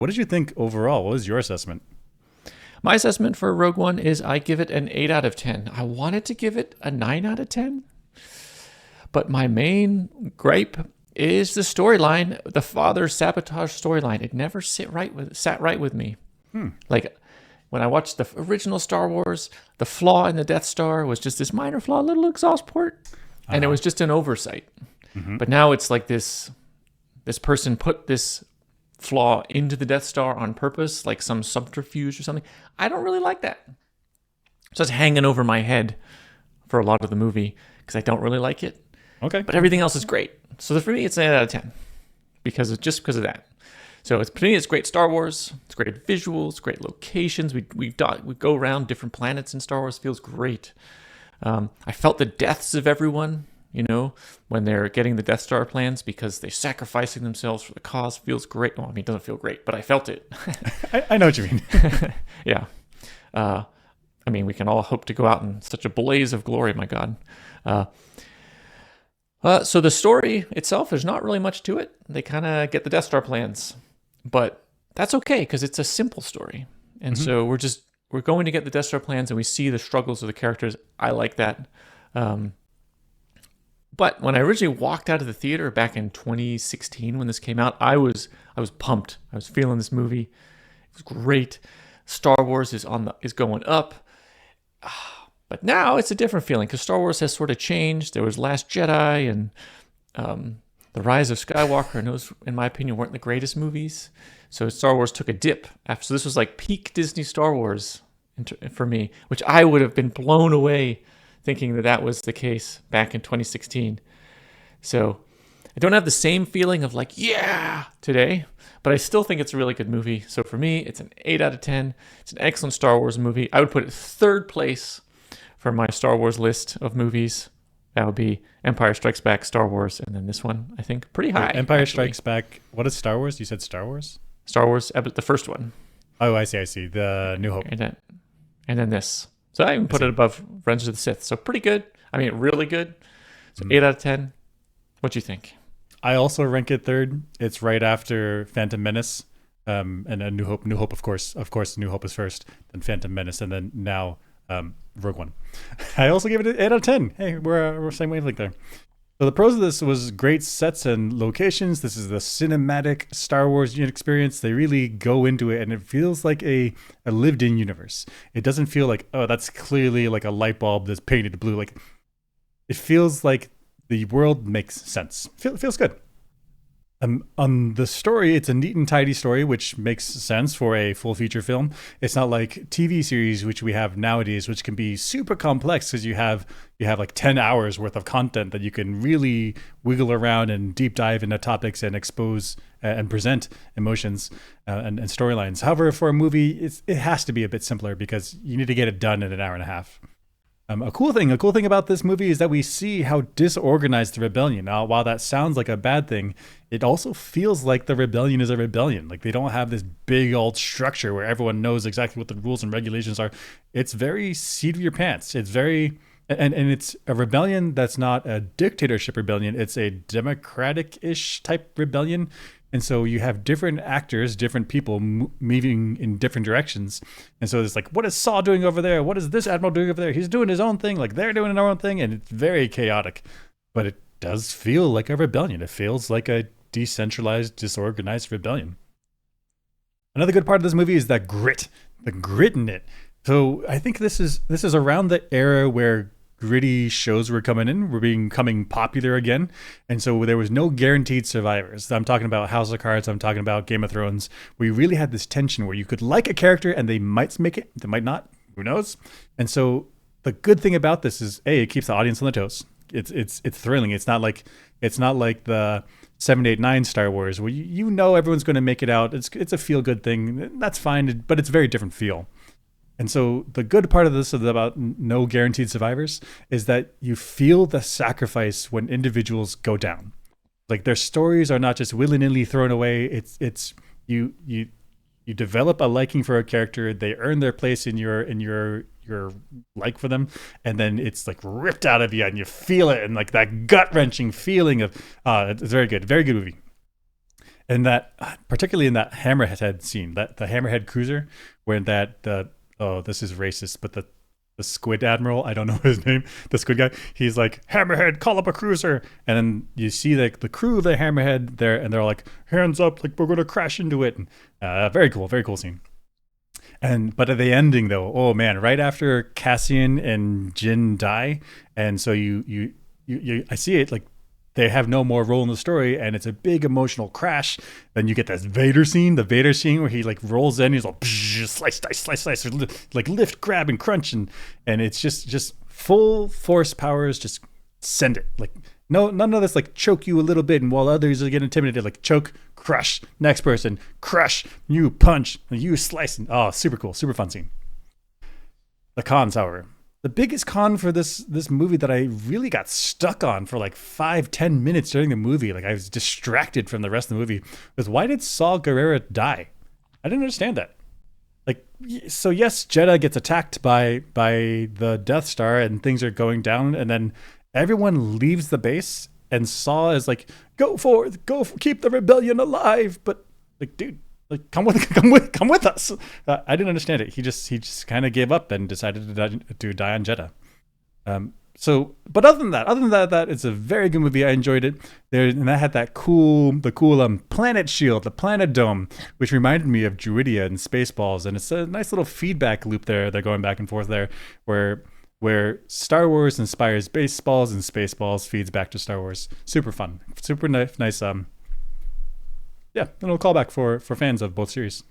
What did you think overall? What was your assessment? My assessment for Rogue One is I give it an 8 out of 10. I wanted to give it a 9 out of 10, but my main gripe is the storyline, the father sabotage storyline. It never sat right with me. Like when I watched the original Star Wars, the flaw in the Death Star was just this minor flaw, little exhaust port, and it was just an oversight. But now it's like this person put this flaw into the Death Star on purpose, like some subterfuge or something. I don't really like that. So it's hanging over my head for a lot of the movie because I don't really like it. Okay. But everything else is great. So for me, it's an 8 out of 10 because of that. So for me, it's great Star Wars. It's great visuals, great locations. We go around different planets in Star Wars. Feels great. I felt the deaths of everyone. When they're getting the Death Star plans because they're sacrificing themselves for the cause. Feels great. Well, I mean, it doesn't feel great, but I felt it. I know what you mean. Yeah. I mean, we can all hope to go out in such a blaze of glory, my God. So the story itself, there's not really much to it. They kind of get the Death Star plans, but that's okay because it's a simple story. And so we're going to get the Death Star plans and we see the struggles of the characters. I like that. But when I originally walked out of the theater back in 2016 when this came out, I was pumped. I was feeling this movie. It was great. Star Wars is going up. But now it's a different feeling because Star Wars has sort of changed. There was Last Jedi and The Rise of Skywalker, and those, in my opinion, weren't the greatest movies. So Star Wars took a dip. So this was like peak Disney Star Wars for me, which I would have been blown away thinking that was the case back in 2016. So I don't have the same feeling of like, yeah, today, but I still think it's a really good movie. So for me, it's an 8 out of 10. It's an excellent Star Wars movie. I would put it third place for my Star Wars list of movies. That would be Empire Strikes Back, Star Wars, and then this one, I think, pretty high. Empire Strikes Back. What is Star Wars? You said Star Wars? Star Wars, the first one. Oh, I see. The New Hope. And then this. So I even put it above Revenge of the Sith. So pretty good. I mean, really good. So 8 out of 10. What do you think? I also rank it third. It's right after Phantom Menace, and then New Hope. New Hope, of course. Of course, New Hope is first, then Phantom Menace, and then now Rogue One. I also gave it an 8 out of 10. Hey, we're same wavelength there. So the pros of this was great sets and locations. This is the cinematic Star Wars experience. They really go into it, and it feels like a lived-in universe. It doesn't feel like, oh, that's clearly like a light bulb that's painted blue. Like, it feels like the world makes sense. Feels good. On the story, it's a neat and tidy story, which makes sense for a full feature film. It's not like TV series, which we have nowadays, which can be super complex because you have like 10 hours worth of content that you can really wiggle around and deep dive into topics and expose and present emotions and storylines. However, for a movie, it has to be a bit simpler because you need to get it done in an hour and a half. A cool thing about this movie is that we see how disorganized the rebellion. Now, while that sounds like a bad thing, it also feels like the rebellion is a rebellion. Like they don't have this big old structure where everyone knows exactly what the rules and regulations are. It's very seat of your pants. It's very, and it's a rebellion that's not a dictatorship rebellion. It's a democratic-ish type rebellion. And so you have different actors, different people moving in different directions. And so it's like, what is Saw doing over there? What is this admiral doing over there? He's doing his own thing. Like they're doing their own thing. And it's very chaotic. But it does feel like a rebellion. It feels like a decentralized, disorganized rebellion. Another good part of this movie is that the grit in it. So I think this is around the era where gritty shows were becoming popular again, and so there was no guaranteed survivors. I'm talking about House of Cards, I'm talking about Game of Thrones. We really had this tension where you could like a character and they might make it, they might not, who knows. And so the good thing about this is it keeps the audience on their toes. It's thrilling. It's not like the 7, 8, 9 Star Wars where everyone's going to make it out. It's a feel good thing. That's fine, but it's a very different feel. And so the good part of this about no guaranteed survivors is that you feel the sacrifice when individuals go down. Like their stories are not just willy-nilly thrown away. It's you develop a liking for a character. They earn their place in your like for them, and then it's like ripped out of you, and you feel it, and like that gut-wrenching feeling of it's very good movie. And that, particularly in that Hammerhead scene, that the Hammerhead cruiser, where that the oh, this is racist, but the Squid Admiral, I don't know his name, the Squid guy, he's like, Hammerhead, call up a cruiser. And then you see the crew of the Hammerhead there, and they're like, hands up, like we're going to crash into it. And, very cool scene. And but at the ending though, oh man, right after Cassian and Jin die, and so I see it like they have no more role in the story, and it's a big emotional crash. Then you get this the Vader scene where he like rolls in, he's like slice, dice, slice, slice, like lift, grab, and crunch, and it's just full force powers, just send it. Like no, none of this like choke you a little bit, and while others are getting intimidated, like choke, crush, next person, crush, you punch, you slice, and oh, super cool, super fun scene. The cons, however. The biggest con for this movie that I really got stuck on for like 5-10 minutes during the movie, like I was distracted from the rest of the movie, was why did Saw Gerrera die? I didn't understand that. Like, so yes, Jeddah gets attacked by the Death Star and things are going down, and then everyone leaves the base, and Saw is like, "Go forth, keep the rebellion alive." But like, dude, like come with us. I didn't understand it. He just kind of gave up and decided to die on Jeddah. But other than that, it's a very good movie. I enjoyed it. And that had the cool planet shield, the planet dome, which reminded me of Druidia and Spaceballs, and it's a nice little feedback loop there. They're going back and forth there, where Star Wars inspires Baseballs and Spaceballs feeds back to Star Wars. Super fun, super nice. Yeah, a little callback for fans of both series.